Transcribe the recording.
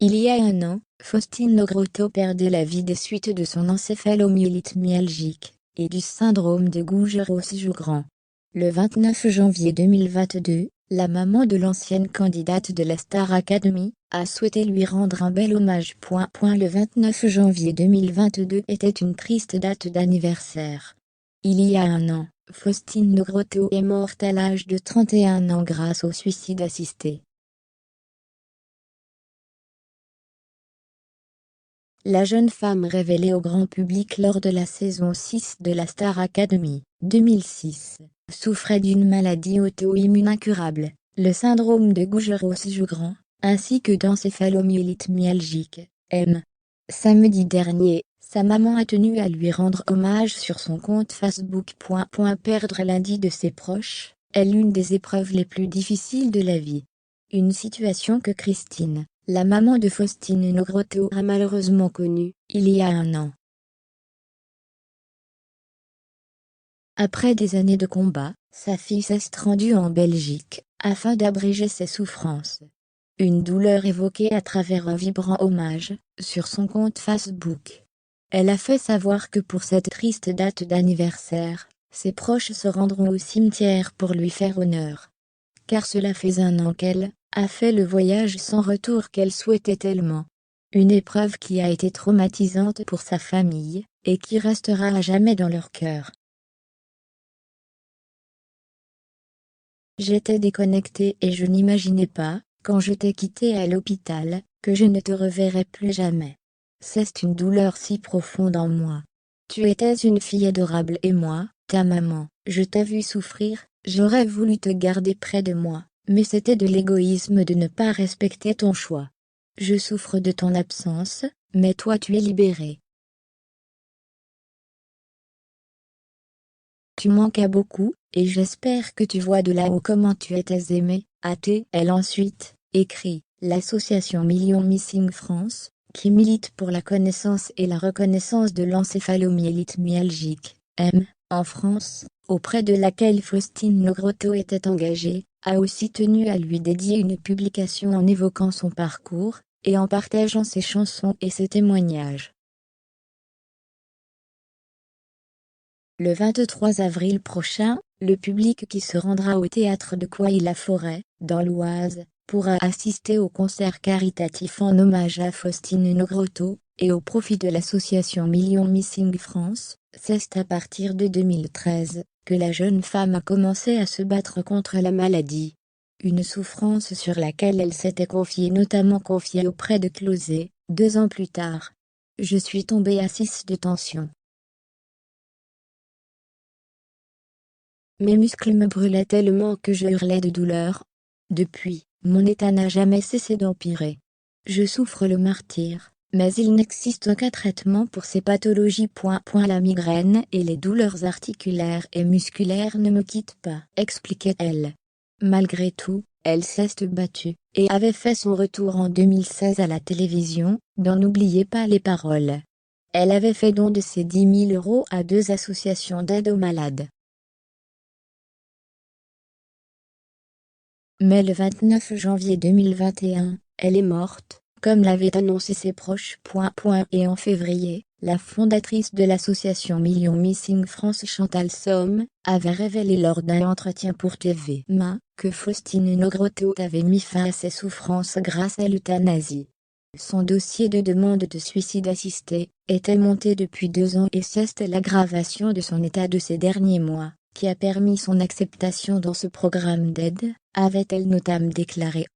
Il y a un an, Faustine Nogrotto perdait la vie des suites de son encéphalomyélite myalgique et du syndrome de Gougerot-Sjogren. Le 29 janvier 2022, la maman de l'ancienne candidate de la Star Academy a souhaité lui rendre un bel hommage. Le 29 janvier 2022 était une triste date d'anniversaire. Il y a un an, Faustine Nogrotto est morte à l'âge de 31 ans grâce au suicide assisté. La jeune femme révélée au grand public lors de la saison 6 de la Star Academy, 2006, souffrait d'une maladie auto-immune incurable, le syndrome de Gougerot-Sjogren, ainsi que d'encéphalomyélite myalgique, M. Samedi dernier, sa maman a tenu à lui rendre hommage sur son compte Facebook. Perdre l'un de ses proches est l'une des épreuves les plus difficiles de la vie. Une situation que Christine, la maman de Faustine Nogrotto, a malheureusement connue, il y a un an. Après des années de combat, sa fille s'est rendue en Belgique, afin d'abréger ses souffrances. Une douleur évoquée à travers un vibrant hommage, sur son compte Facebook. Elle a fait savoir que pour cette triste date d'anniversaire, ses proches se rendront au cimetière pour lui faire honneur. Car cela fait un an qu'elle a fait le voyage sans retour qu'elle souhaitait tellement. Une épreuve qui a été traumatisante pour sa famille, et qui restera à jamais dans leur cœur. J'étais déconnectée et je n'imaginais pas, quand je t'ai quitté à l'hôpital, que je ne te reverrais plus jamais. C'est une douleur si profonde en moi. Tu étais une fille adorable et moi, ta maman, je t'ai vu souffrir, j'aurais voulu te garder près de moi, mais c'était de l'égoïsme de ne pas respecter ton choix. Je souffre de ton absence, mais toi tu es libérée. Tu manques à beaucoup, et j'espère que tu vois de là-haut comment tu étais aimée, a-t-elle ensuite écrit. L'association Millions Missing France, qui milite pour la connaissance et la reconnaissance de l'encéphalomyélite myalgique, M, en France, auprès de laquelle Faustine Nogrotto était engagée, a aussi tenu à lui dédier une publication en évoquant son parcours, et en partageant ses chansons et ses témoignages. Le 23 avril prochain, le public qui se rendra au théâtre de Coïs-la-Forêt, dans l'Oise, pourra assister au concert caritatif en hommage à Faustine Nogrotto, et au profit de l'association Millions Missing France. C'est à partir de 2013, que la jeune femme a commencé à se battre contre la maladie. Une souffrance sur laquelle elle s'était notamment confiée auprès de Closet, 2 ans plus tard. Je suis tombée à 6 de tension. Mes muscles me brûlaient tellement que je hurlais de douleur. Depuis, mon état n'a jamais cessé d'empirer. Je souffre le martyre, mais il n'existe aucun traitement pour ces pathologies. La migraine et les douleurs articulaires et musculaires ne me quittent pas, expliquait-elle. Malgré tout, elle s'est battue, et avait fait son retour en 2016 à la télévision, dans N'oubliez pas les paroles. Elle avait fait don de ses 10 000 € à 2 associations d'aide aux malades. Mais le 29 janvier 2021, elle est morte, comme l'avaient annoncé ses proches. Et en février, la fondatrice de l'association Millions Missing France Chantal Somme, avait révélé lors d'un entretien pour TV-Ma, que Faustine Nogrotto avait mis fin à ses souffrances grâce à l'euthanasie. Son dossier de demande de suicide assisté était monté depuis 2 ans et c'est l'aggravation de son état de ces derniers mois qui a permis son acceptation dans ce programme d'aide, avait-elle notamment déclaré